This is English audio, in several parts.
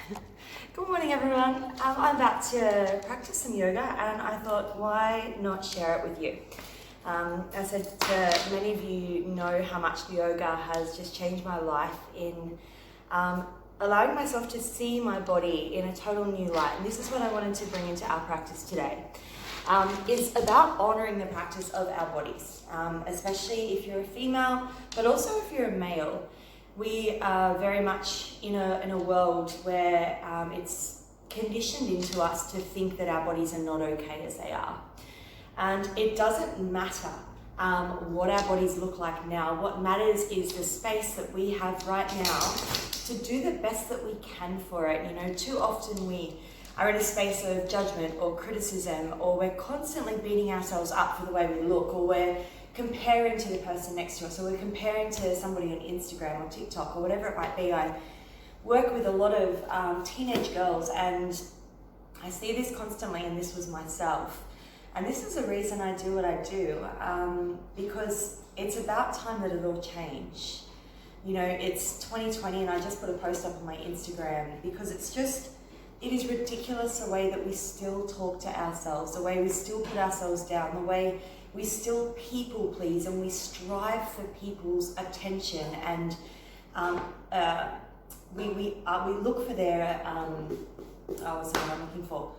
Good morning, everyone. I'm about to practice some yoga, and I thought, why not share it with you? As I said, many of you know how much yoga has just changed my life in allowing myself to see my body in a total new light. And this is what I wanted to bring into our practice today. Is about honouring the practice of our bodies, especially if you're a female, but also if you're a male. We are very much in a world where it's conditioned into us to think that our bodies are not okay as they are. And it doesn't matter what our bodies look like now. What matters is the space that we have right now to do the best that we can for it. You know, too often we are in a space of judgment or criticism, or we're constantly beating ourselves up for the way we look, or we're comparing to the person next to us, or we're comparing to somebody on Instagram or TikTok or whatever it might be. I work with a lot of teenage girls, and I see this constantly, and this was myself. And this is the reason I do what I do, because it's about time that it all change. You know, it's 2020, and I just put a post up on my Instagram because it is ridiculous the way that we still talk to ourselves, the way we still put ourselves down, the way we still people please, and we strive for people's attention, and we look for their what's the word I'm looking for?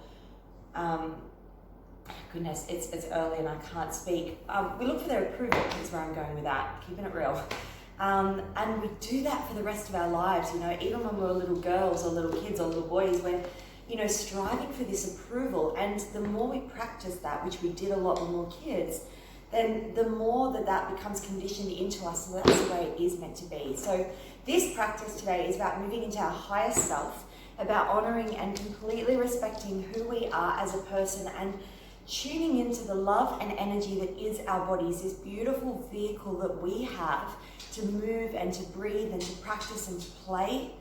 Goodness, it's early and I can't speak. We look for their approval. Is where I'm going with that. Keeping it real. And we do that for the rest of our lives. You know, even when we're little girls or little kids or little boys, we're striving for this approval. And the more we practice that, which we did a lot when we were kids, then the more that becomes conditioned into us, and that's the way it is meant to be. So this practice today is about moving into our highest self, about honouring and completely respecting who we are as a person, and tuning into the love and energy that is our bodies, this beautiful vehicle that we have to move and to breathe and to practice and to play.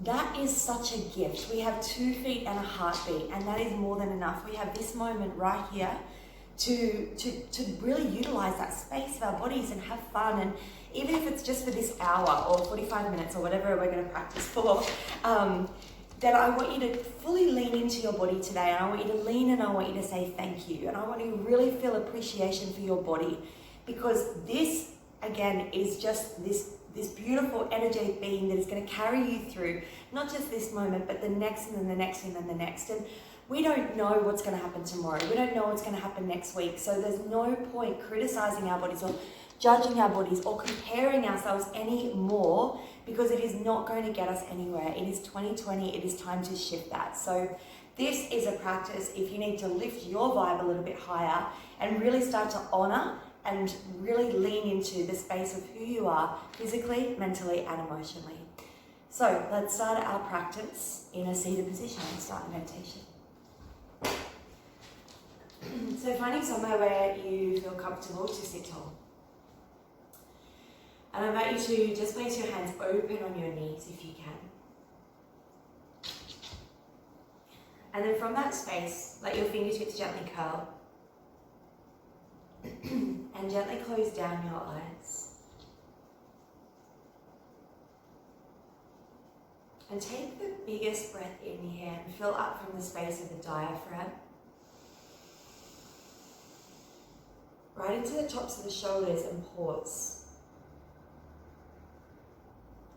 That is such a gift. We have 2 feet and a heartbeat, and that is more than enough. We have this moment right here to really utilize that space of our bodies and have fun. And even if it's just for this hour or 45 minutes or whatever we're going to practice for, then I want you to fully lean into your body today, and I want you to lean and I want you to say thank you, and I want you to really feel appreciation for your body, because this, again, is just this beautiful energetic being that is going to carry you through not just this moment, but the next, and then the next, and then the next. And we don't know what's going to happen tomorrow. We don't know what's going to happen next week. So there's no point criticizing our bodies or judging our bodies or comparing ourselves anymore, because it is not going to get us anywhere. It is 2020. It is time to shift that. So this is a practice if you need to lift your vibe a little bit higher and really start to honor and really lean into the space of who you are physically, mentally, and emotionally. So let's start our practice in a seated position and start the meditation. So finding somewhere where you feel comfortable to sit tall. And I invite you to just place your hands open on your knees if you can. And then from that space, let your fingertips gently curl. And gently close down your eyes. And take the biggest breath in here and fill up from the space of the diaphragm, right into the tops of the shoulders, and pause.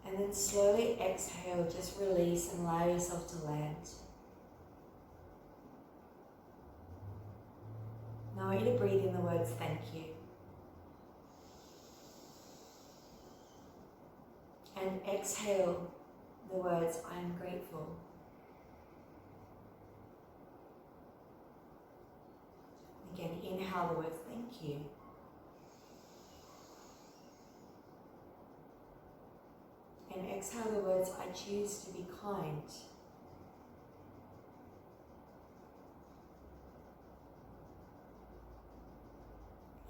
And then slowly exhale, just release and allow yourself to land. Now I want you to breathe in the words thank you. And exhale the words I am grateful. Again, inhale the words thank you. And exhale the words I choose to be kind.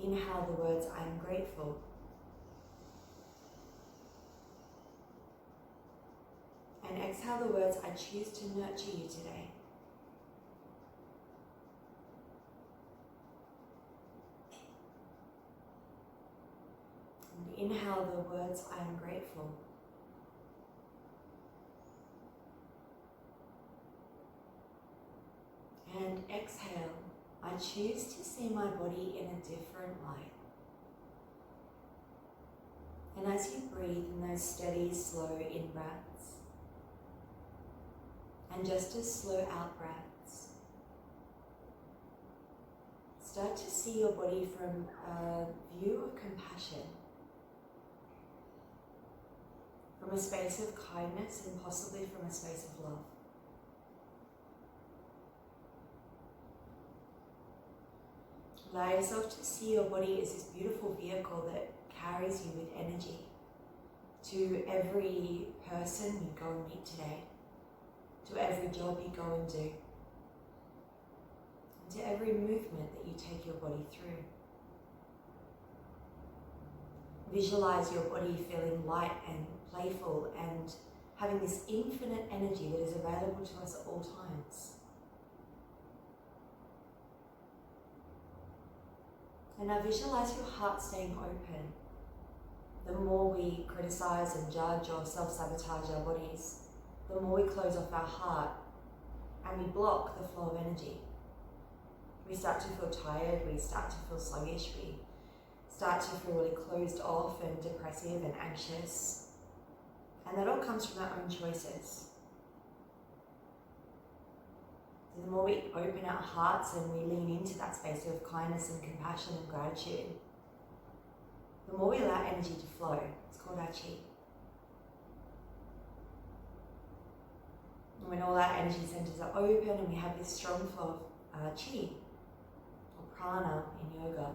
Inhale the words I am grateful. And exhale the words I choose to nurture you today. And inhale the words I am grateful. And exhale, I choose to see my body in a different light. And as you breathe in those steady, slow in-breaths, and just as slow out-breaths, start to see your body from a view of compassion, from a space of kindness and possibly from a space of love. Allow yourself to see your body as this beautiful vehicle that carries you with energy to every person you go and meet today, to every job you go and do, and to every movement that you take your body through. Visualize your body feeling light and playful and having this infinite energy that is available to us at all times. And now visualize your heart staying open. The more we criticize and judge or self-sabotage our bodies, the more we close off our heart and we block the flow of energy. We start to feel tired, we start to feel sluggish, we start to feel really closed off and depressive and anxious. And that all comes from our own choices. The more we open our hearts and we lean into that space of kindness and compassion and gratitude, the more we allow energy to flow. It's called our chi. And when all our energy centers are open and we have this strong flow of chi, or prana in yoga,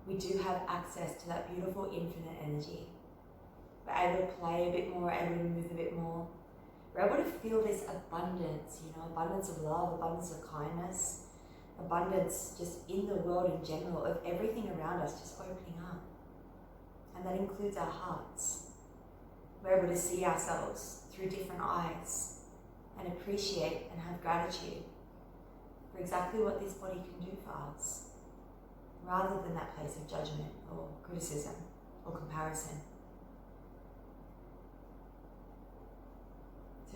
we do have access to that beautiful infinite energy. We're able to play a bit more, able to move a bit more. We're able to feel this abundance, abundance of love, abundance of kindness, abundance just in the world in general, of everything around us just opening up. And that includes our hearts. We're able to see ourselves through different eyes and appreciate and have gratitude for exactly what this body can do for us, rather than that place of judgment or criticism or comparison.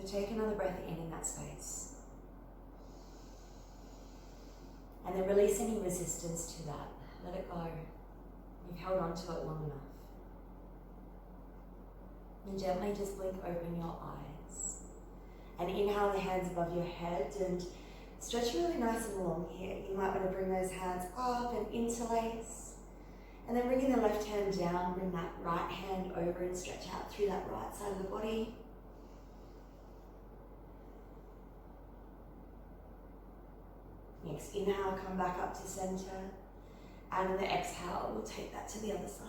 So take another breath in that space. And then release any resistance to that. Let it go. You've held on to it long enough. And gently just blink open your eyes. And inhale the hands above your head and stretch really nice and long here. You might want to bring those hands up and interlace. And then bringing the left hand down, bring that right hand over and stretch out through that right side of the body. Next inhale, come back up to center. And in the exhale, we'll take that to the other side.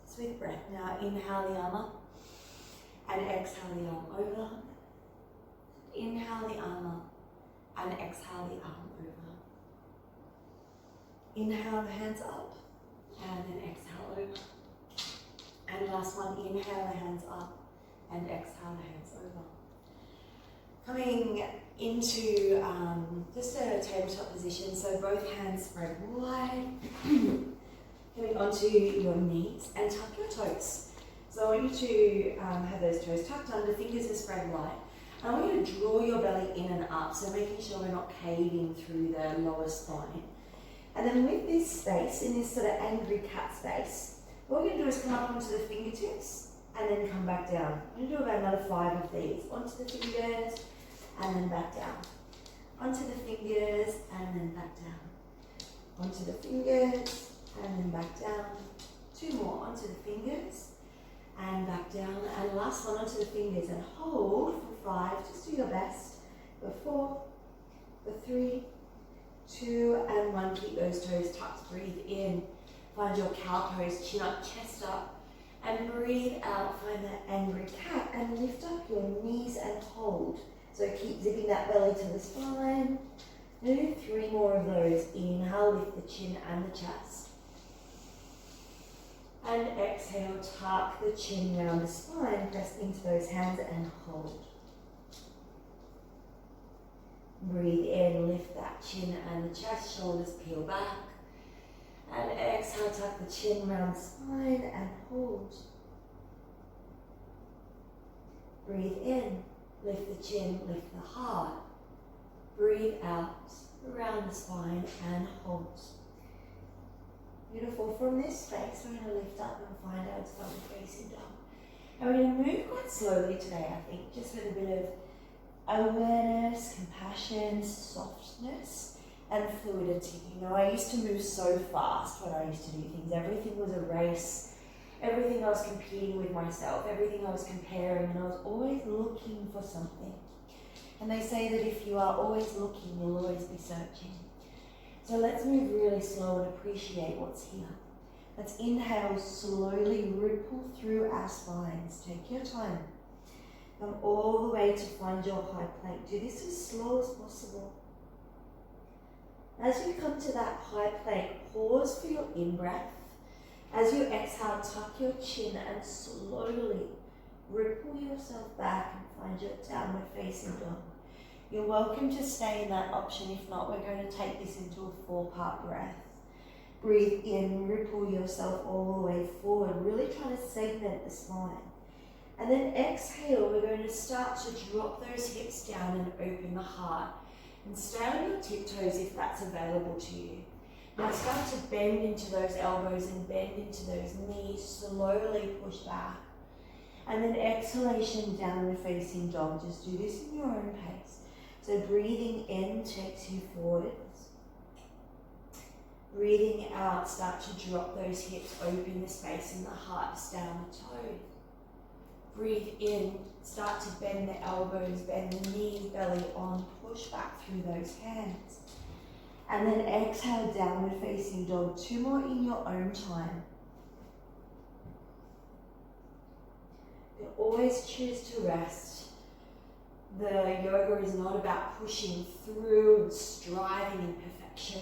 Sweet breath. Now inhale the arm up and exhale the arm over. Inhale the arm up and exhale the arm over. Inhale the hands up and then exhale over. And last one, inhale the hands up and exhale the hands over. Coming into just a tabletop position, so both hands spread wide. Coming onto your knees and tuck your toes. So I want you to have those toes tucked under, fingers are spread wide. And I want you to draw your belly in and up, so making sure we're not caving through the lower spine. And then with this space, in this sort of angry cat space, what we're going to do is come up onto the fingertips and then come back down. I'm going to do about another 5 of these. Onto the fingers and then back down. Onto the fingers and then back down. Onto the fingers and then back down. 2 more. Onto the fingers and back down. And last one, onto the fingers and hold for 5. Just do your best. For 4, for 3, 2 and 1. Keep those toes tucked. Breathe in. Find your cow pose, chin up, chest up. And breathe out. Find that angry cat and lift up your knees and hold. So keep zipping that belly to the spine. Do 3 more of those. Inhale, lift the chin and the chest. And exhale, tuck the chin round the spine, press into those hands and hold. Breathe in, lift that chin and the chest, shoulders peel back. And exhale, tuck the chin round the spine and hold. Breathe in, lift the chin, lift the heart. Breathe out, around the spine and hold. Beautiful. From this space, we're going to lift up and find our stomach facing down. And we're going to move quite slowly today, I think, just with a bit of awareness, compassion, softness, and fluidity. You know, I used to move so fast when I used to do things. Everything was a race. Everything I was competing with myself. Everything I was comparing, and I was always looking for something. And they say that if you are always looking, you'll always be searching. So let's move really slow and appreciate what's here. Let's inhale, slowly ripple through our spines. Take your time. Come all the way to find your high plank. Do this as slow as possible. As you come to that high plank, pause for your in-breath. As you exhale, tuck your chin and slowly ripple yourself back and find your downward facing dog. You're welcome to stay in that option. If not, we're going to take this into a 4-part breath. Breathe in, ripple yourself all the way forward, really trying to segment the spine. And then exhale, we're going to start to drop those hips down and open the heart. And stay on your tiptoes if that's available to you. Now start to bend into those elbows and bend into those knees, slowly push back. And then exhalation, downward facing dog. Just do this in your own pace. So breathing in takes you forwards. Breathing out, start to drop those hips, open the space in the heart, down the toes. Breathe in, start to bend the elbows, bend the knees, belly on, push back through those hands. And then exhale, downward facing dog. 2 more in your own time. You always choose to rest. The yoga is not about pushing through and striving in perfection.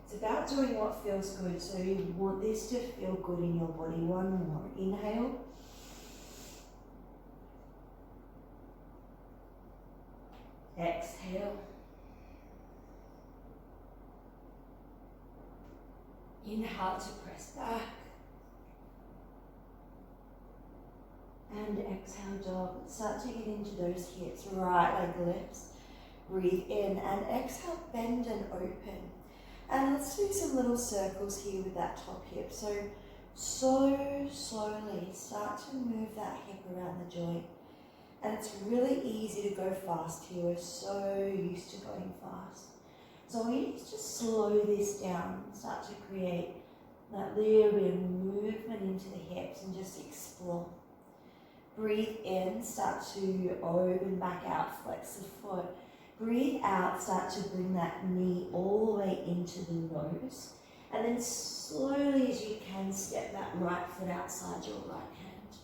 It's about doing what feels good. So you want this to feel good in your body. 1 more. Inhale. Exhale. Inhale to press back. And exhale, dog. Start to get into those hips, right leg lifts. Breathe in and exhale, bend and open. And let's do some little circles here with that top hip. So slowly start to move that hip around the joint. And it's really easy to go fast here. We're so used to going fast. So we need to just slow this down and start to create that little bit of movement into the hips and just explore. Breathe in, start to open back out, flex the foot. Breathe out, start to bring that knee all the way into the nose. And then slowly as you can, step that right foot outside your right hand.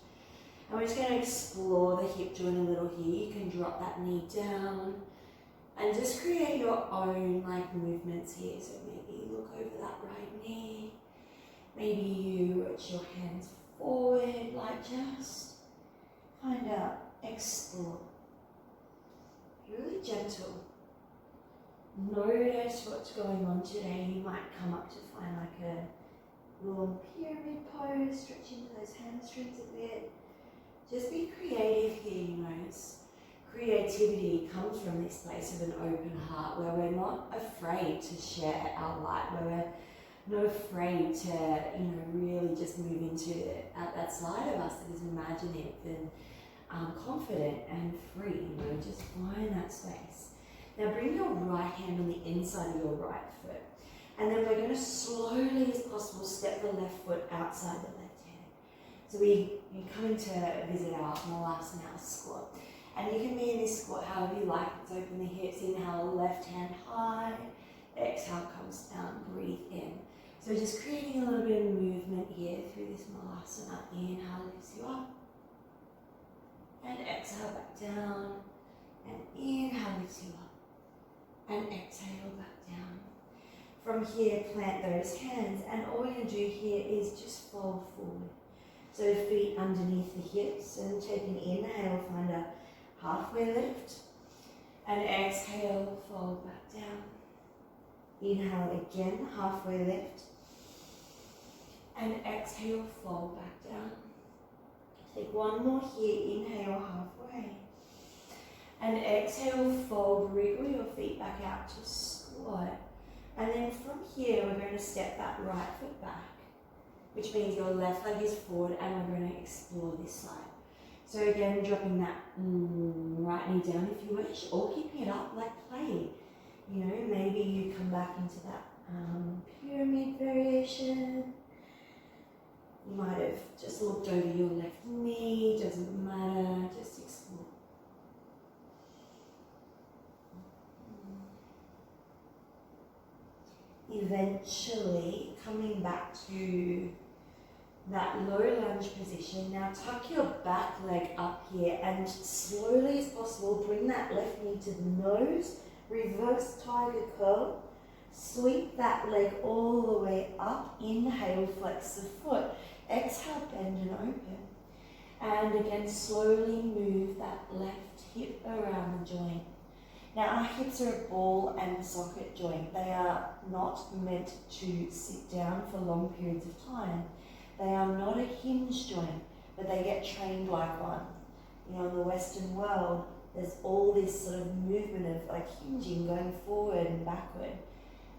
And we're just going to explore the hip joint a little here. You can drop that knee down and just create your own movements here. So maybe look over that right knee. Maybe you reach your hands forward, just kind of explore. Really gentle. Notice what's going on today. You might come up to find a little pyramid pose, stretch into those hamstrings a bit. Just be creative here, Creativity comes from this place of an open heart where we're not afraid to share our light, where we're not afraid to, really just move into that side of us that is imaginative and confident and free. Just find that space. Now bring your right hand on the inside of your right foot. And then we're going to slowly as possible step the left foot outside the left hand. So you're coming to visit our Malasana squat. And you can be in this squat however you like. Let's open the hips, inhale, left hand high. Exhale, comes down, breathe in. So just creating a little bit of movement here through this Malasana. Inhale, lifts you up. And exhale back down. And inhale, lifts you up. And exhale back down. From here, plant those hands. And all we're going to do here is just fold forward. So feet underneath the hips. And take an inhale, find a halfway lift. And exhale, fold back down. Inhale again, halfway lift. And exhale, fold back down. Take one more here, inhale halfway. And exhale, fold, wriggle your feet back out to squat. And then from here, we're going to step that right foot back, which means your left leg is forward, and we're going to explore this side. So again, dropping that right knee down if you wish, or keeping it up like play. You know, maybe you come back into that pyramid variation. You might have just looked over your left knee, doesn't matter, just explore. Eventually coming back to that low lunge position. Now tuck your back leg up here and slowly as possible bring that left knee to the nose, reverse tiger curl, sweep that leg all the way up, inhale, flex the foot, exhale, bend and open. And again, slowly move that left hip around the joint. Now our hips are a ball and socket joint. They are not meant to sit down for long periods of time. They are not a hinge joint, but they get trained like one. You know, in the Western world, there's all this sort of movement of like hinging, going forward and backward,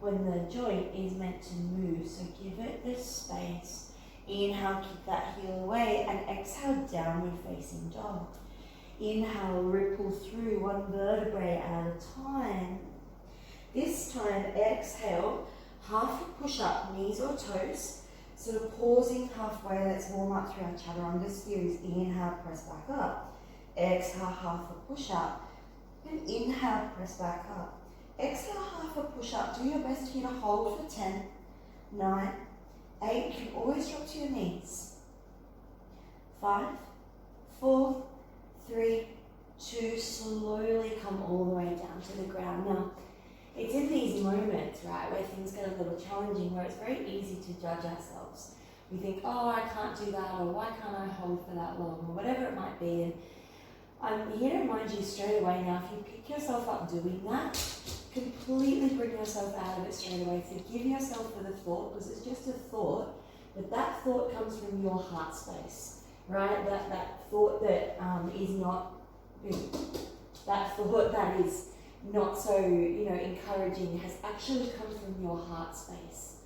when the joint is meant to move. So give it this space. Inhale, kick that heel away, and exhale, downward facing dog. Inhale, ripple through one vertebrae at a time. This time, exhale, half a push up, knees or toes. Sort of pausing halfway. Let's warm up through our chaturanga series. Inhale, press back up. Exhale, half a push up. And inhale, press back up. Exhale, half a push up. Do your best here to hold for 10, 9, 8. You can always drop to your knees. 5, 4, 3, 2, slowly come all the way down to the ground. Now, it's in these moments, right, where things get a little challenging, where it's very easy to judge ourselves. We think, oh, I can't do that, or why can't I hold for that long, or whatever it might be. And I'm here to remind you straight away now, if you pick yourself up doing that, completely bring yourself out of it straight away. Forgive yourself for the thought, because it's just a thought, but that thought comes from your heart space, right? That thought that is not, that thought that is not so, encouraging has actually come from your heart space,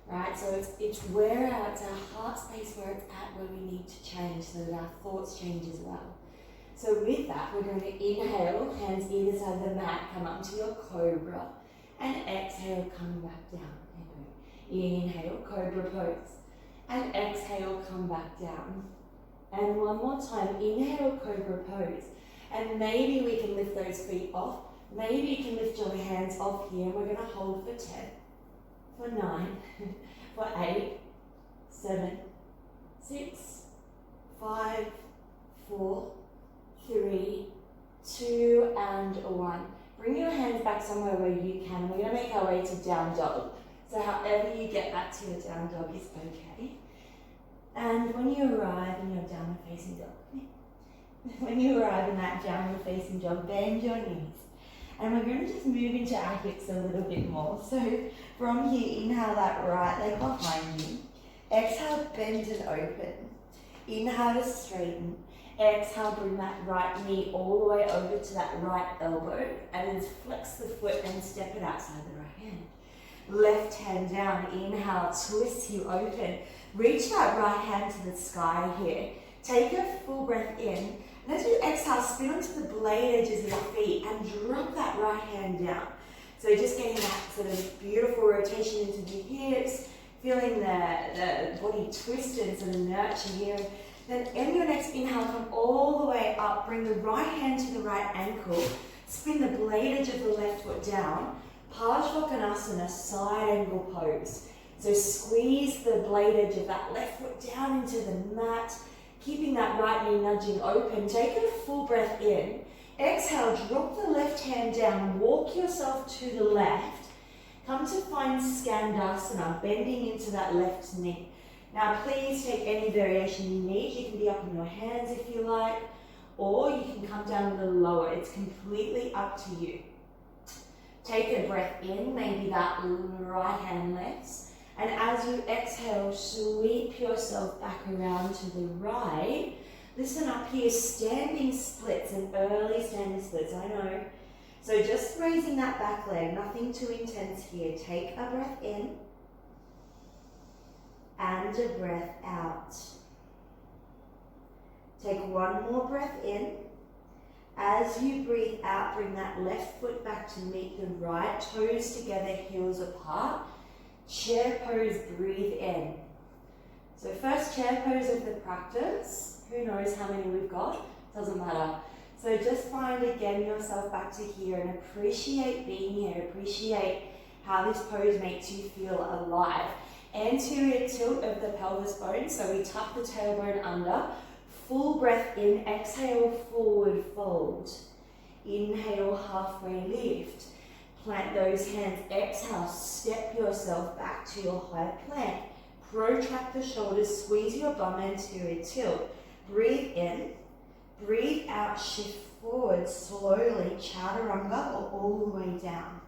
right? So it's where it's our heart space where it's at, where we need to change so that our thoughts change as well. So with that, we're going to inhale, hands either side of the mat, come up to your cobra, and exhale, come back down. Inhale, cobra pose, and exhale, come back down. And one more time, inhale, cobra pose, and maybe we can lift those feet off. Maybe you can lift your hands off here, and we're going to hold for 10, for 9, for 8, 7, 6, 5, 4, 3, 2, and 1. Bring your hands back somewhere where you can, and we're going to make our way to down dog. So however you get back to your down dog is okay. And when you arrive in your downward facing dog, when you arrive in that downward facing dog, bend your knees. And we're going to just move into our hips a little bit more. So from here, inhale that right leg behind you. Exhale, bend and open. Inhale to straighten. Exhale, bring that right knee all the way over to that right elbow. And then flex the foot and step it outside the right hand. Left hand down. Inhale, twist you open. Reach that right hand to the sky here. Take a full breath in. And as you exhale, spin onto the blade edges of the feet and drop that right hand down. So just getting that sort of beautiful rotation into the hips, feeling the body twist and sort of nurture here. Then in your next inhale, come all the way up, bring the right hand to the right ankle, spin the blade edge of the left foot down, Parsvakonasana, side angle pose. So squeeze the blade edge of that left foot down into the mat, keeping that right knee nudging open. Take a full breath in. Exhale, drop the left hand down, walk yourself to the left. Come to find Skandasana, bending into that left knee. Now please take any variation you need. You can be up on your hands if you like, or you can come down a little lower. It's completely up to you. Take a breath in, maybe that right hand lifts. And as you exhale, sweep yourself back around to the right. Listen up here, standing splits and early standing splits, I know. So just raising that back leg, nothing too intense here. Take a breath in and a breath out. Take one more breath in. As you breathe out, bring that left foot back to meet the right, toes together, heels apart. Chair pose, breathe in. So first chair pose of the practice. Who knows how many we've got? Doesn't matter. So just find again yourself back to here and appreciate being here. Appreciate how this pose makes you feel alive. Anterior tilt of the pelvis bone. So we tuck the tailbone under. Full breath in. Exhale, forward fold. Inhale, halfway lift. Plant those hands. Exhale, step yourself back to your high plank. Protract the shoulders. Squeeze your bum, anterior tilt. Breathe in. Breathe out, shift forward slowly, chaturanga or all the way down.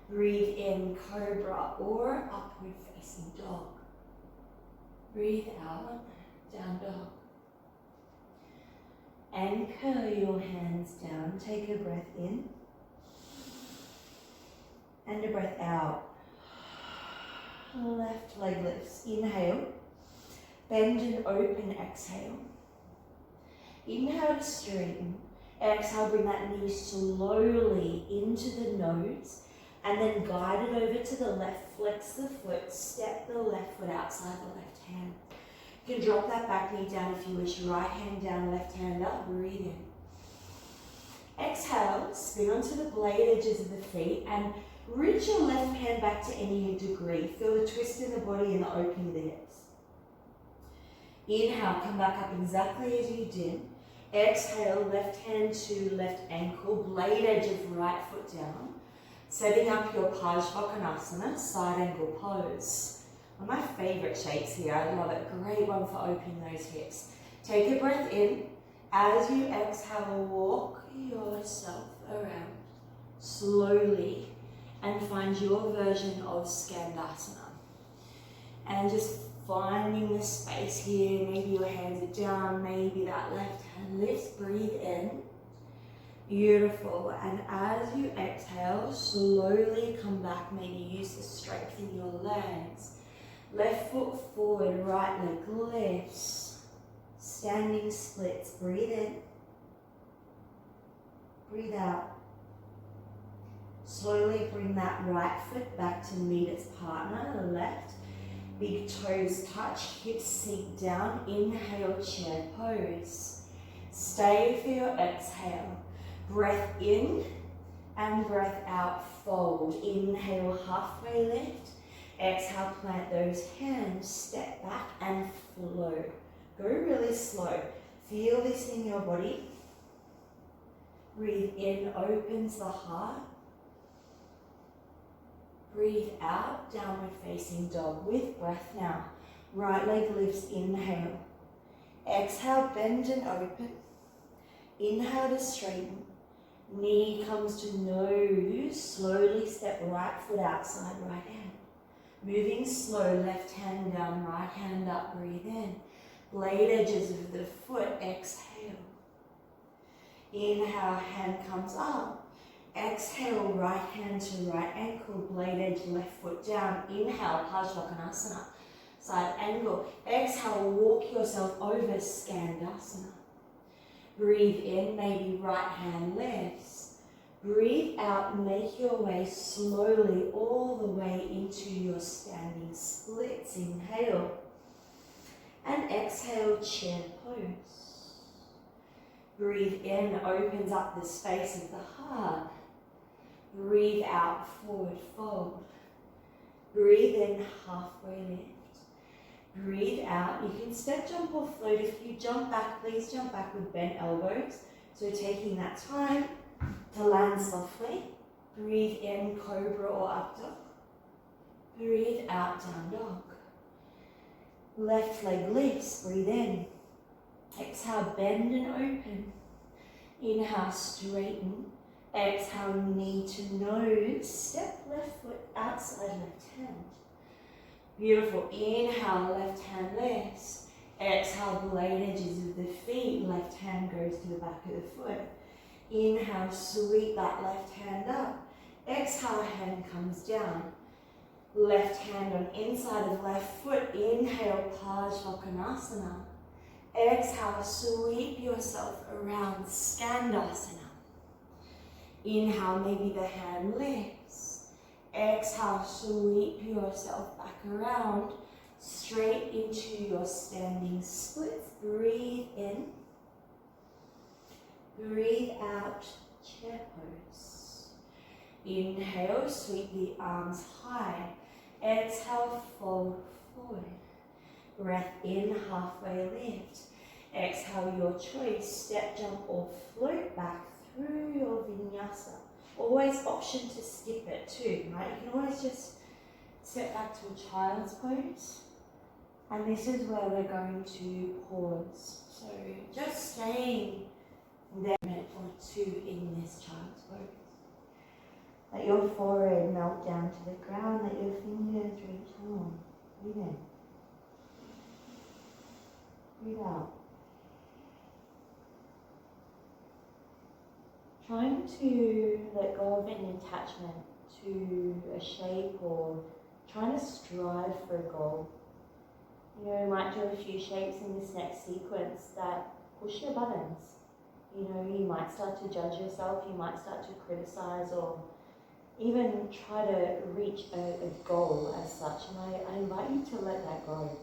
Breathe in, cobra or upward facing dog. Breathe out, down dog. Anchor your hands down, take a breath in and a breath out. Left leg lifts, inhale, bend and open, exhale. Inhale to straighten. Exhale, bring that knee slowly into the nose and then guide it over to the left. Flex the foot, step the left foot outside the left hand. You can drop that back knee down if you wish. Right hand down, left hand up. Breathe in. Exhale, spin onto the blade edges of the feet and reach your left hand back to any degree. Feel the twist in the body and the opening of the hips. Inhale, come back up exactly as you did. Exhale, left hand to left ankle, blade edge of right foot down. Setting up your Parsvakonasana, side angle pose. One of my favourite shapes here, I love it. Great one for opening those hips. Take a breath in. As you exhale, walk yourself around slowly and find your version of Skandasana. And just finding the space here, maybe your hands are down, maybe that left hand lifts, breathe in. Beautiful, and as you exhale, slowly come back, maybe use the strength in your legs. Left foot forward, right leg lifts, standing splits, breathe in, breathe out. Slowly bring that right foot back to meet its partner, the left. Big toes touch, hips sink down. Inhale, chair pose. Stay for your exhale. Breath in and breath out, fold. Inhale, halfway lift. Exhale, plant those hands, step back and flow. Go really slow. Feel this in your body. Breathe in, opens the heart. Breathe out, downward facing dog with breath now. Right leg lifts, inhale. Exhale, bend and open. Inhale to straighten. Knee comes to nose. Slowly step right foot outside, right hand. Moving slow, left hand down, right hand up, breathe in. Blade edges of the foot, exhale. Inhale, hand comes up. Exhale, right hand to right ankle, blade edge, left foot down. Inhale, Parsvakonasana, side angle. Exhale, walk yourself over, Skandasana. Breathe in, maybe right hand lifts. Breathe out, make your way slowly all the way into your standing splits. Inhale. And exhale, chair pose. Breathe in, opens up the space of the heart. Breathe out, forward fold. Breathe in, halfway lift. Breathe out. You can step, jump or float. If you jump back, please jump back with bent elbows. So taking that time to land softly. Breathe in, cobra or up dog. Breathe out, down dog. Left leg lifts, breathe in. Exhale, bend and open. Inhale, straighten. Exhale, knee to nose. Step left foot outside left hand. Beautiful. Inhale, left hand lifts. Exhale, blade edges of the feet. Left hand goes to the back of the foot. Inhale, sweep that left hand up. Exhale, hand comes down. Left hand on inside of left foot. Inhale, Parsvakonasana. Exhale, sweep yourself around, Skandasana. Inhale, maybe the hand lifts. Exhale, sweep yourself back around, straight into your standing splits. Breathe in. Breathe out, chair pose. Inhale, sweep the arms high. Exhale, fold forward. Breath in, halfway lift. Exhale, your choice, step, jump or float back through your vinyasa. Always option to skip it too, right? You can always just step back to a child's pose. And this is where we're going to pause. So just staying there a minute or two in this child's pose. Let your forehead melt down to the ground, let your fingers reach home. Breathe in. Breathe out. Trying to let go of any attachment to a shape or trying to strive for a goal. You know, you might do a few shapes in this next sequence that push your buttons. You know, you might start to judge yourself, you might start to criticize or even try to reach a goal as such. And I invite you to let that go.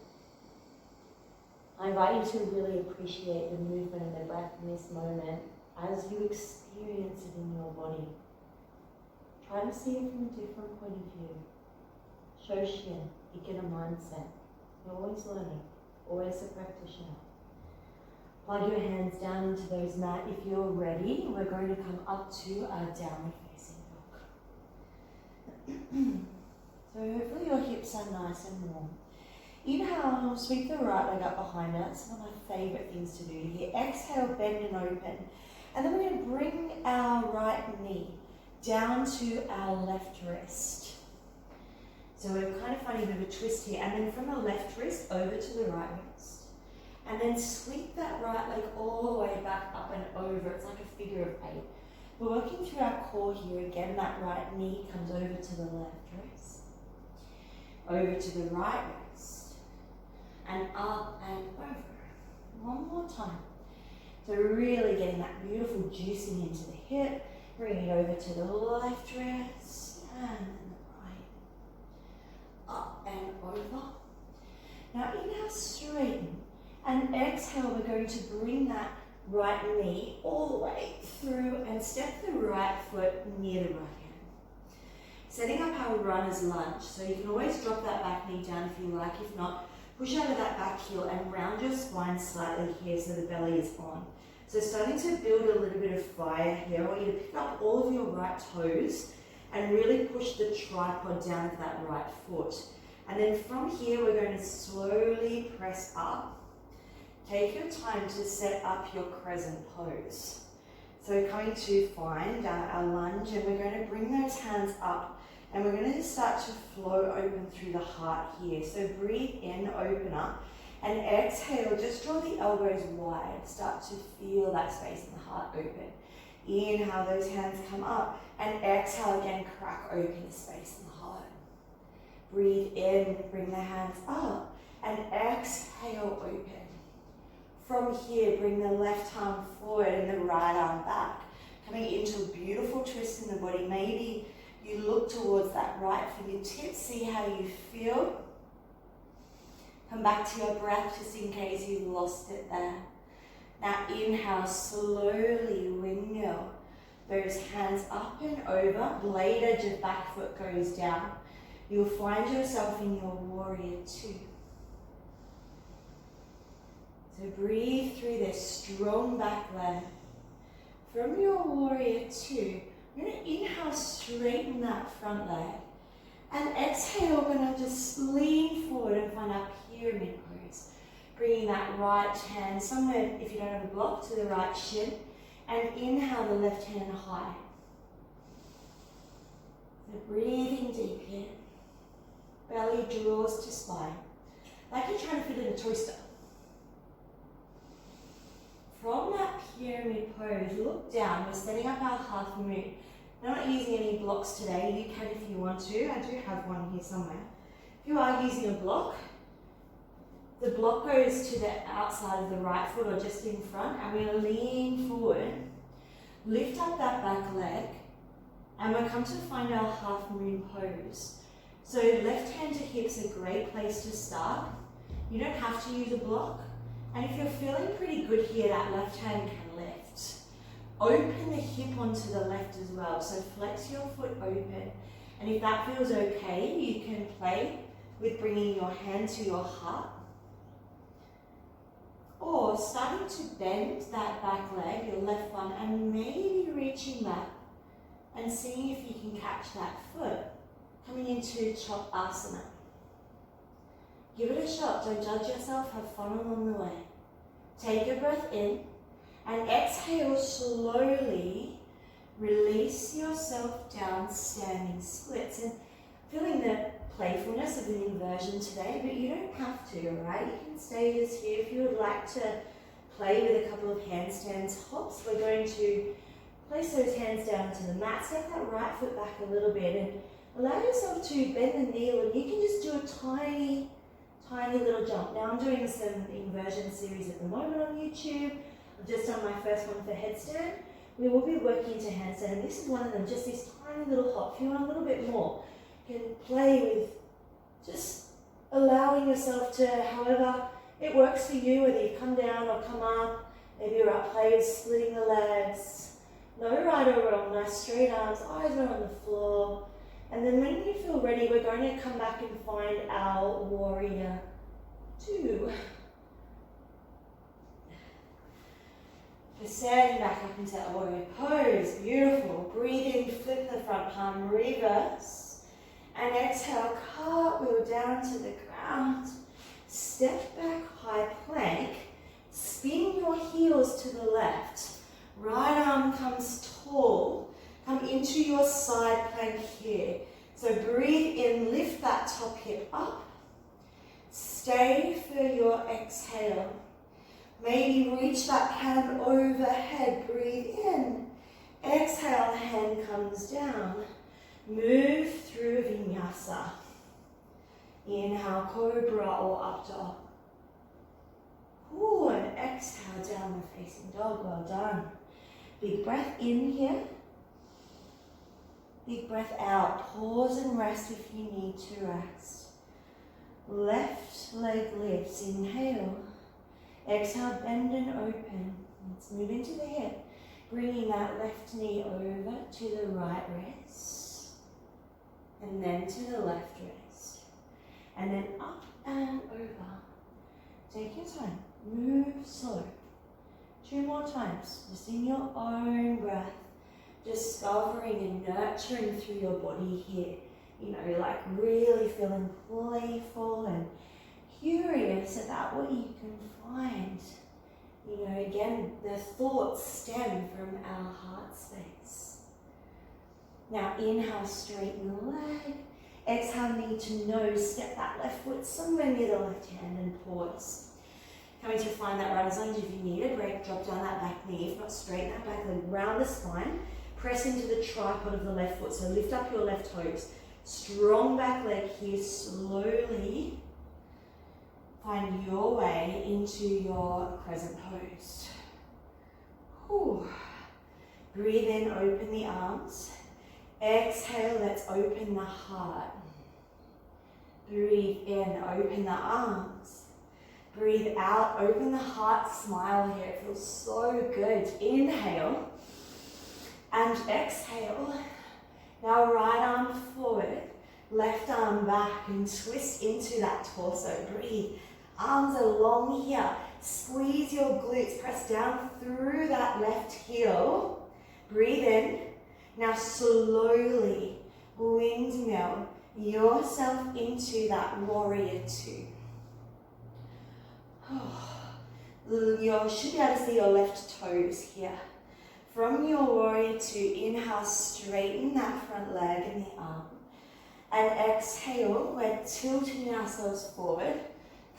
I invite you to really appreciate the movement and the breath in this moment as you experience it in your body. Try to see it from a different point of view. Shoshin, beginner mindset. You're always learning, always a practitioner. Plug your hands down into those mat. If you're ready, we're going to come up to our downward facing dog. So hopefully your hips are nice and warm. Inhale, sweep the right leg up behind us. One of my favourite things to do here. Exhale, bend and open. And then we're going to bring our right knee down to our left wrist. So we're kind of finding a bit of a twist here. And then from the left wrist over to the right wrist. And then sweep that right leg all the way back up and over. It's like a figure of 8. We're working through our core here. Again, that right knee comes over to the left wrist. Over to the right wrist. And up and over. One more time. So really getting that beautiful juicing into the hip. Bring it over to the left wrist. And then the right. Up and over. Now inhale, straighten. And exhale, we're going to bring that right knee all the way through and step the right foot near the right hand. Setting up our runner's lunge. So you can always drop that back knee down if you like. If not, push out of that back heel and round your spine slightly here so the belly is on. So starting to build a little bit of fire here. I want you to pick up all of your right toes and really push the tripod down of that right foot. And then from here, we're going to slowly press up. Take your time to set up your crescent pose. So we're coming to find our lunge and we're going to bring those hands up and we're going to start to flow open through the heart here. So breathe in, open up, and exhale, just draw the elbows wide. Start to feel that space in the heart open. Inhale, those hands come up, and exhale again, crack open the space in the heart. Breathe in, bring the hands up, and exhale, open. From here, bring the left arm forward and the right arm back. Coming into a beautiful twist in the body. Maybe you look towards that right fingertip, see how you feel. Come back to your breath just in case you've lost it there. Now inhale, slowly windmill. Those hands up and over, blade edge of back foot goes down. You'll find yourself in your warrior 2. So breathe through this strong back leg. From your warrior 2, we're going to inhale, straighten that front leg. And exhale, we're going to just lean forward and find our pyramid pose. Bringing that right hand somewhere, if you don't have a block, to the right shin. And inhale the left hand high. So breathing deep here. Belly draws to spine. Like you're trying to fit in a toaster. From that pyramid pose, look down. We're setting up our half moon. We're not using any blocks today. You can if you want to. I do have one here somewhere. If you are using a block, the block goes to the outside of the right foot or just in front, and we're going to lean forward, lift up that back leg, and we'll come to find our half moon pose. So left hand to hips is a great place to start. You don't have to use a block. And if you're feeling pretty good here, that left hand can lift. Open the hip onto the left as well. So flex your foot open. And if that feels okay, you can play with bringing your hand to your heart. Or starting to bend that back leg, your left one, and maybe reaching back and seeing if you can catch that foot. Coming into Chokasana. Give it a shot, don't judge yourself, have fun along the way. Take a breath in and exhale slowly. Release yourself down, standing splits. And feeling the playfulness of an inversion today, but you don't have to, alright? You can stay just here. If you would like to play with a couple of handstands hops, we're going to place those hands down to the mat. Step that right foot back a little bit and allow yourself to bend the knee, and you can just do a tiny little jump. Now I'm doing some inversion series at the moment on YouTube. I've just done my first one for headstand. We will be working into handstand, and this is one of them, just this tiny little hop. If you want a little bit more, you can play with just allowing yourself to, however it works for you, whether you come down or come up. Maybe you're up, play with splitting the legs. No right or wrong, nice straight arms, eyes are on the floor. And then when you feel ready, we're going to come back and find our warrior 2. Just standing back up into that warrior pose. Beautiful. Breathe in, flip the front palm, reverse. And exhale, cartwheel down to the ground. Step back, high plank. Spin your heels to the left. Right arm comes tall. Come into your side plank here. So breathe in, lift that top hip up. Stay for your exhale. Maybe reach that hand overhead, breathe in. Exhale, hand comes down. Move through vinyasa. Inhale, cobra or up dog. Ooh, and exhale, downward facing dog, well done. Big breath in here. Big breath out. Pause and rest if you need to rest. Left leg lifts. Inhale. Exhale, bend and open. Let's move into the hip. Bringing that left knee over to the right wrist. And then to the left wrist. And then up and over. Take your time. Move slow. 2 more times. Just in your own breath. Discovering and nurturing through your body here. You know, like really feeling playful and curious about what you can find. You know, again, the thoughts stem from our heart space. Now inhale, straighten the leg. Exhale, knee to nose. Step that left foot somewhere near the left hand and pause. Coming to find that runner's lunge. If you need a break, drop down that back knee. If not, straighten that back leg, round the spine. Press into the tripod of the left foot. So lift up your left toes. Strong back leg here. Slowly find your way into your crescent pose. Whew. Breathe in, open the arms. Exhale, let's open the heart. Breathe in, open the arms. Breathe out, open the heart, smile here. It feels so good. Inhale and exhale. Now right arm forward, left arm back and twist into that torso. Breathe. Arms are long here. Squeeze your glutes, press down through that left heel. Breathe in. Now slowly windmill yourself into that warrior 2. You should be able to see your left toes here. From your warrior 2, inhale, straighten that front leg and the arm. And exhale, we're tilting ourselves forward,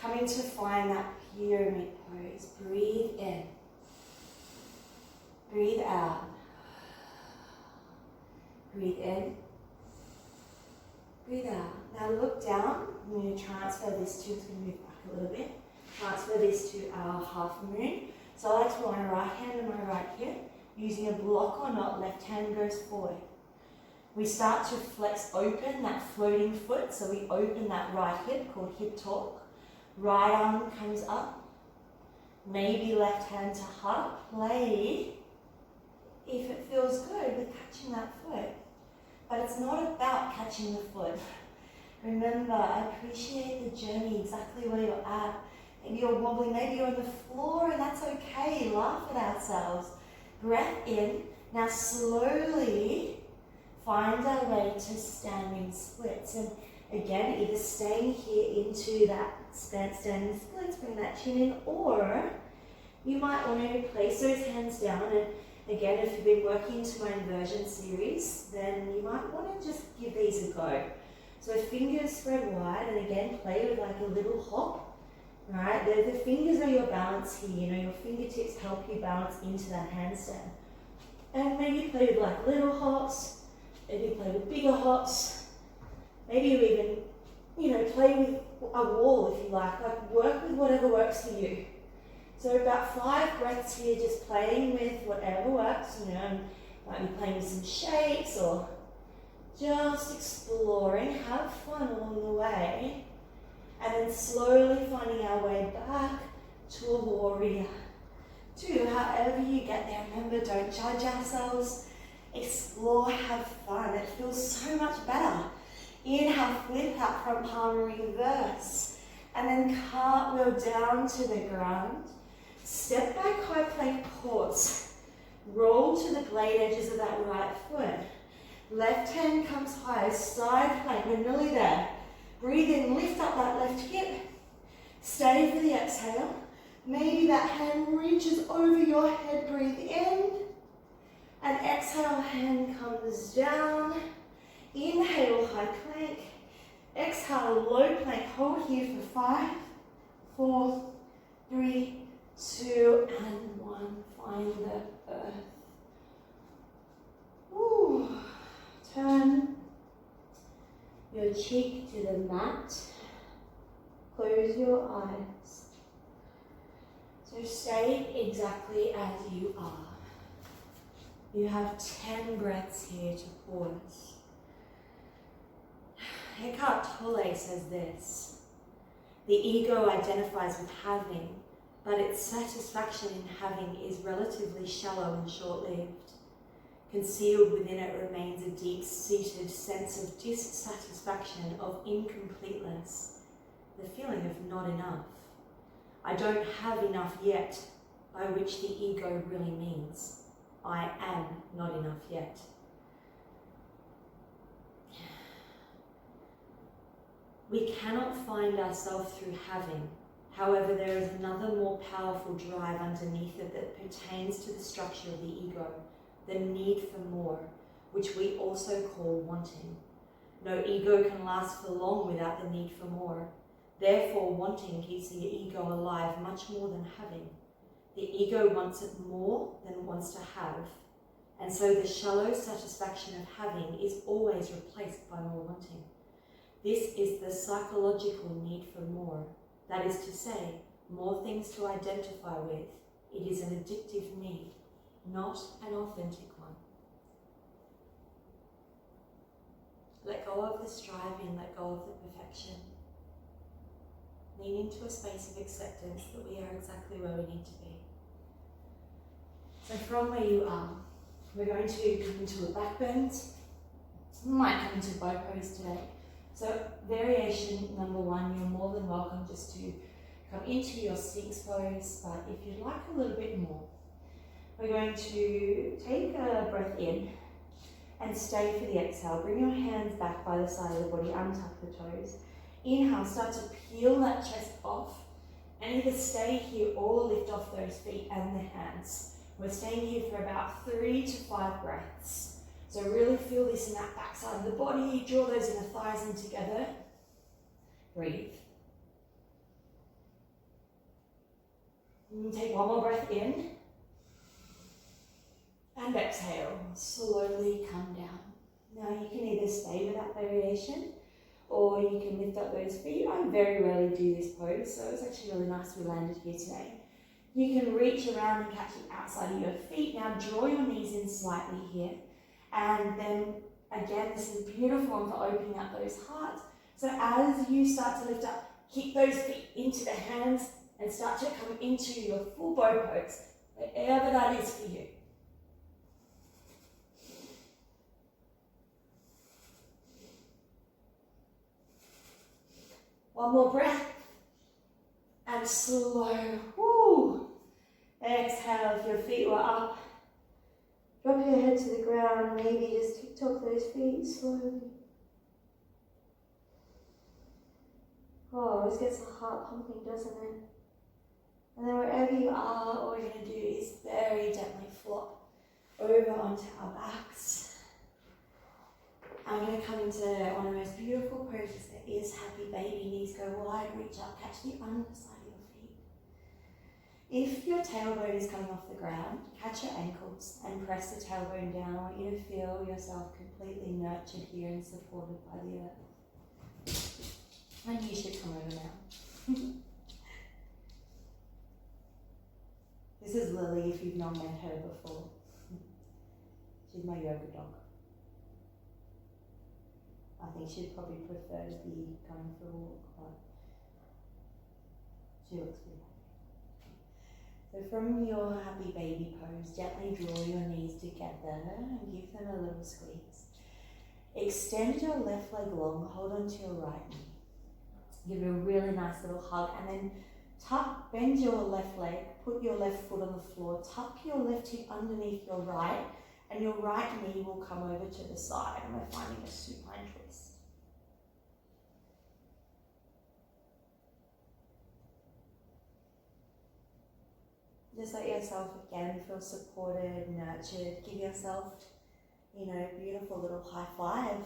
coming to find that pyramid pose. Breathe in. Breathe in. Breathe out. Now look down. I'm going to transfer this to, it's going to move back a little bit. Transfer this to our half moon. So I like to put my right hand on my right hip. Using a block or not, left hand goes forward. We start to flex open that floating foot. So we open that right hip, called hip torque. Right arm comes up. Maybe left hand to heart. Play if it feels good with catching that foot. But it's not about catching the foot. Remember, appreciate the journey, exactly where you're at. Maybe you're wobbling, maybe you're on the floor, and that's okay. Laugh at ourselves. Breath in. Now slowly find our way to standing splits. And again, either staying here into that standing splits, bring that chin in, or you might want to place those hands down. And again, if you've been working to my inversion series, then you might want to just give these a go. So fingers spread wide, and again, play with like a little hop. Right, the fingers are your balance here. You know, your fingertips help you balance into that handstand. And maybe play with like little hops, maybe play with bigger hops. Maybe you even, you know, play with a wall if you like work with whatever works for you. So about 5 breaths here, just playing with whatever works, you know, might be playing with some shapes or just exploring, have fun along the way. And then slowly finding our way back to a warrior 2. However you get there, remember, don't judge ourselves. Explore, have fun. It feels so much better. Inhale, flip out from palm, reverse. And then cartwheel down to the ground. Step back, high plank, pause. Roll to the blade edges of that right foot. Left hand comes high, side plank, we're nearly there. Breathe in, lift up that left hip. Stay for the exhale. Maybe that hand reaches over your head, breathe in. And exhale, hand comes down. Inhale, high plank. Exhale, low plank. Hold here for 5, 4, 3, 2, and 1. Find the earth. Ooh. Turn your cheek to the mat. Close your eyes. So stay exactly as you are. You have 10 breaths here to pause. Eckhart Tolle says this: the ego identifies with having, but its satisfaction in having is relatively shallow and short-lived. Concealed within it remains a deep-seated sense of dissatisfaction, of incompleteness, the feeling of not enough. I don't have enough yet, by which the ego really means I am not enough yet. We cannot find ourselves through having. However, there is another more powerful drive underneath it that pertains to the structure of the ego, the need for more, which we also call wanting. No ego can last for long without the need for more. Therefore, wanting keeps the ego alive much more than having. The ego wants it more than it wants to have, and so the shallow satisfaction of having is always replaced by more wanting. This is the psychological need for more. That is to say, more things to identify with. It is an addictive need, not an authentic one. Let go of the striving, let go of the perfection. Lean into a space of acceptance that we are exactly where we need to be. So from where you are, we're going to come into a back bend. We might come into bow pose today. So variation number 1, you're more than welcome just to come into your Sphinx pose, but if you'd like a little bit more, we're going to take a breath in and stay for the exhale. Bring your hands back by the side of the body, untuck the toes. Inhale, start to peel that chest off and either stay here or lift off those feet and the hands. We're staying here for about 3 to 5 breaths. So really feel this in that back side of the body. Draw those inner thighs in together. Breathe. And take one more breath in. And exhale. Slowly come down. Now you can either stay with that variation or you can lift up those feet. I very rarely do this pose, so it's actually really nice we landed here today. You can reach around and catch the outside of your feet. Now draw your knees in slightly here. And then again, this is a beautiful one for opening up those hearts. So as you start to lift up, kick those feet into the hands and start to come into your full bow pose, wherever that is for you. One more breath. And slow. Woo. Exhale if your feet were up. Drop your head to the ground. Maybe just tick-tock those feet slowly. Oh, this gets the heart pumping, doesn't it? And then wherever you are, all we're going to do is very gently flop over onto our backs. I'm going to come into one of the most beautiful poses there is, happy baby. Knees go wide, reach up, catch the underside of your feet. If your tailbone is coming off the ground, catch your ankles and press the tailbone down. I want you to feel yourself completely nurtured here and supported by the earth. And you should come over now. This is Lily if you've not met her before. She's my yoga dog. I think she'd probably prefer to be going for a walk, but she looks pretty happy. So from your happy baby pose, gently draw your knees together and give them a little squeeze. Extend your left leg long, hold on to your right knee. Give it a really nice little hug and then bend your left leg, put your left foot on the floor, tuck your left hip underneath your right, and your right knee will come over to the side, and we're finding a supine twist. Just let yourself again feel supported, nurtured. Give yourself, a beautiful little high five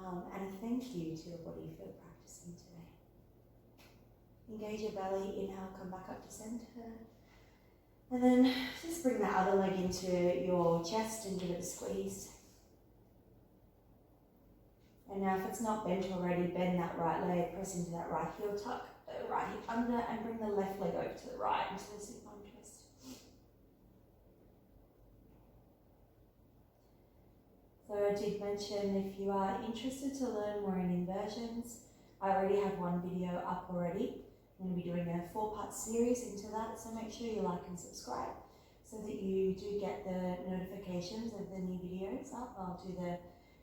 and a thank you to your body for practicing today. Engage your belly, inhale, come back up to center. And then just bring that other leg into your chest and give it a squeeze. And now if it's not bent already, bend that right leg, press into that right heel, tuck the right hip under and bring the left leg over to the right into the supine twist. So I did mention if you are interested to learn more in inversions, I already have one video up already. I'm going to be doing a 4-part series into that, so make sure you like and subscribe so that you do get the notifications of the new videos up. I'll do the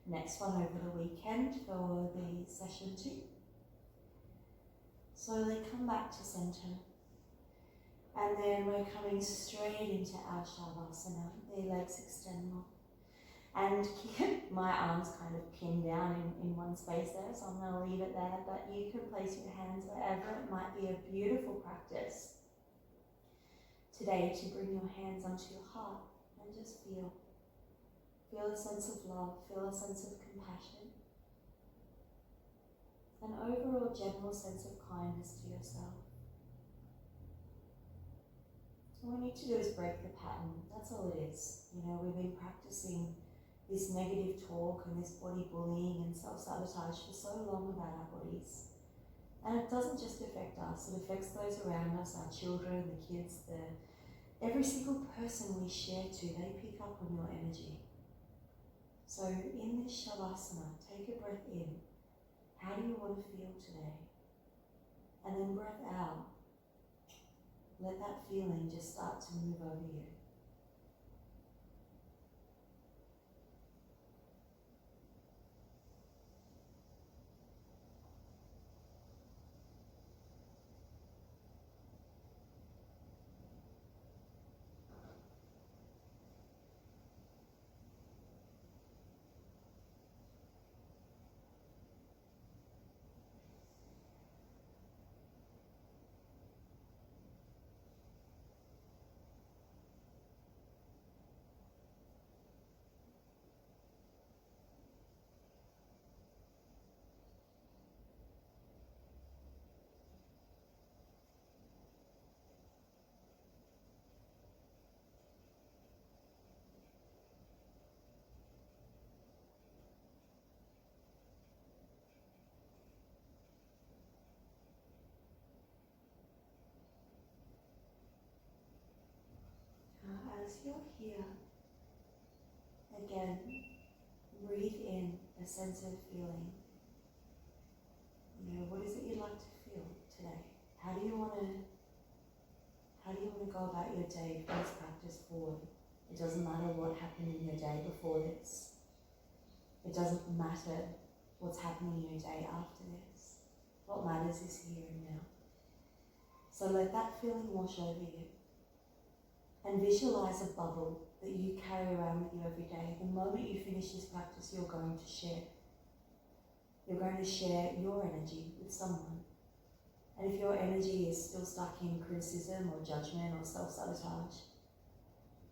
next one over the weekend for the session 2. Slowly come back to center. And then we're coming straight into our Shavasana. The legs extend long. And keep my arms kind of pinned down in one space there, so I'm going to leave it there, but you can place your hands wherever. It might be a beautiful practice today to bring your hands onto your heart and just feel. Feel a sense of love, feel a sense of compassion, an overall general sense of kindness to yourself. All we need to do is break the pattern. That's all it is. We've been practicing this negative talk and this body bullying and self-sabotage for so long about our bodies. And it doesn't just affect us, it affects those around us, our children, the kids, every single person we share to, they pick up on your energy. So in this Shavasana, take a breath in. How do you want to feel today? And then breath out. Let that feeling just start to move over you. as you're here, again, breathe in a sense of feeling. What is it you'd like to feel today? How do you want to go about your day from this practice forward? It doesn't matter what happened in your day before this. It doesn't matter what's happening in your day after this. What matters is here and now. So let that feeling wash over you. And visualize a bubble that you carry around with you every day. The moment you finish this practice, you're going to share. You're going to share your energy with someone. And if your energy is still stuck in criticism or judgment or self-sabotage,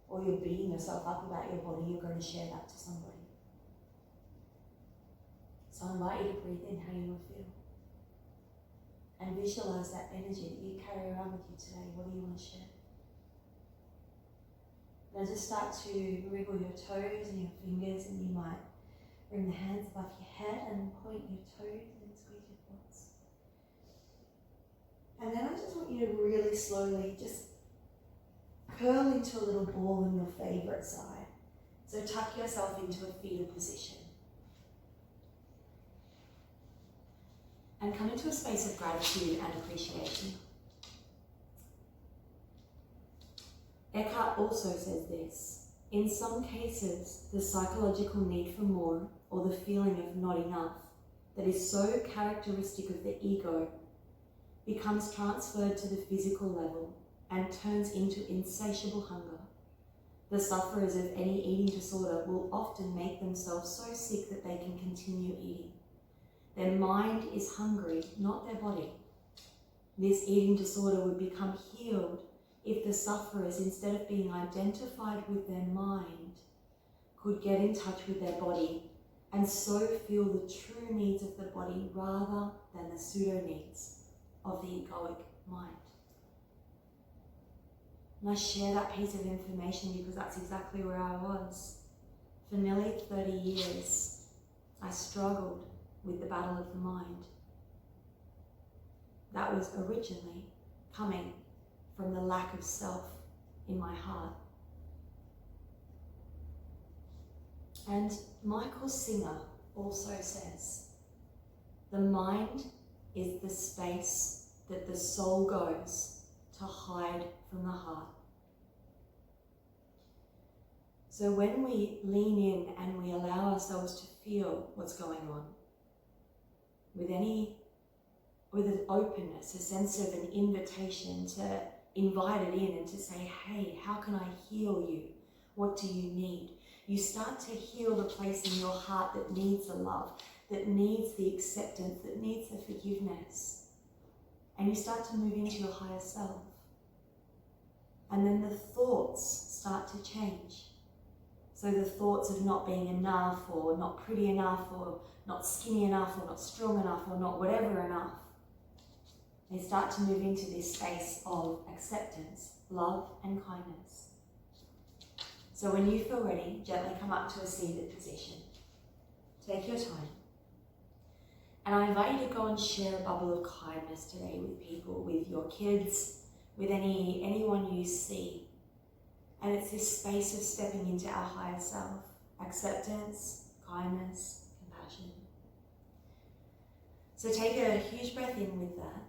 or you're beating yourself up about your body, you're going to share that to somebody. So I invite you to breathe in how you will feel. And visualize that energy that you carry around with you today. What do you want to share? Now just start to wriggle your toes and your fingers, and you might bring the hands above your head and point your toes and squeeze your quads. And then I just want you to really slowly just curl into a little ball on your favourite side. So tuck yourself into a fetal position. And come into a space of gratitude and appreciation. Eckhart also says this: in some cases, the psychological need for more, or the feeling of not enough, that is so characteristic of the ego, becomes transferred to the physical level and turns into insatiable hunger. The sufferers of any eating disorder will often make themselves so sick that they can continue eating. Their mind is hungry, not their body. This eating disorder would become healed if the sufferers, instead of being identified with their mind, could get in touch with their body and so feel the true needs of the body rather than the pseudo needs of the egoic mind. And I share that piece of information because that's exactly where I was. For nearly 30 years, I struggled with the battle of the mind. That was originally coming from the lack of self in my heart. And Michael Singer also says, the mind is the space that the soul goes to hide from the heart. So when we lean in and we allow ourselves to feel what's going on, with an openness, a sense of an invitation to invite it in and to say, hey, how can I heal you? What do you need? You start to heal the place in your heart that needs the love, that needs the acceptance, that needs the forgiveness. And you start to move into your higher self. And then the thoughts start to change. So the thoughts of not being enough, or not pretty enough, or not skinny enough, or not strong enough, or not whatever enough, they start to move into this space of acceptance, love, and kindness. So when you feel ready, gently come up to a seated position. Take your time. And I invite you to go and share a bubble of kindness today with people, with your kids, with anyone you see. And it's this space of stepping into our higher self. Acceptance, kindness, compassion. So take a huge breath in with that.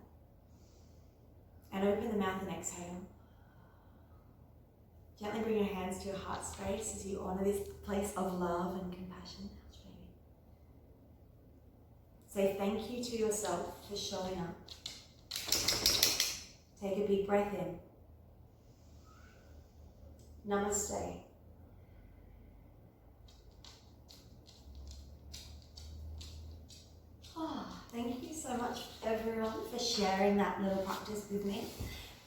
And open the mouth and exhale. Gently bring your hands to your heart space as you honour this place of love and compassion. Say thank you to yourself for showing up. Take a big breath in. Namaste. Thank you so much, everyone, for sharing that little practice with me.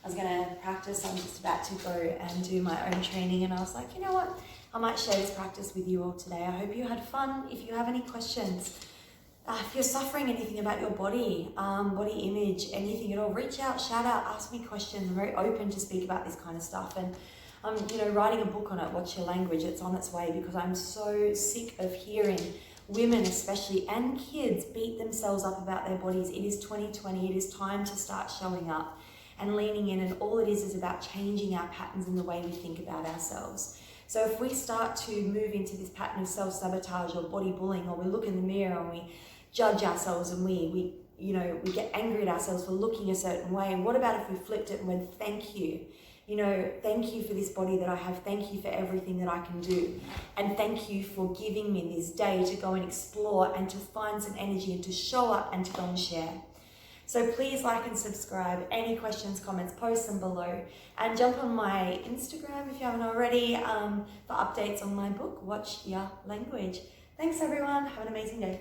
I was going to practice. I'm just about to go and do my own training, and I was like, you know what? I might share this practice with you all today. I hope you had fun. If you have any questions, if you're suffering anything about your body, body image, anything at all, reach out, shout out, ask me questions. I'm very open to speak about this kind of stuff. And I'm, writing a book on it, Watch Your Language. It's on its way because I'm so sick of hearing women especially and kids beat themselves up about their bodies. It is 2020. It is time to start showing up. and leaning in, and all it is about changing our patterns and the way we think about ourselves. So if we start to move into this pattern of self-sabotage or body bullying, or we look in the mirror and we judge ourselves and we get angry at ourselves for looking a certain way, and what about if we flipped it and went, thank you? Thank you for this body that I have. Thank you for everything that I can do. And thank you for giving me this day to go and explore and to find some energy and to show up and to go and share. So please like and subscribe. Any questions, comments, post them below. And jump on my Instagram if you haven't already for updates on my book, Watch Your Language. Thanks everyone. Have an amazing day.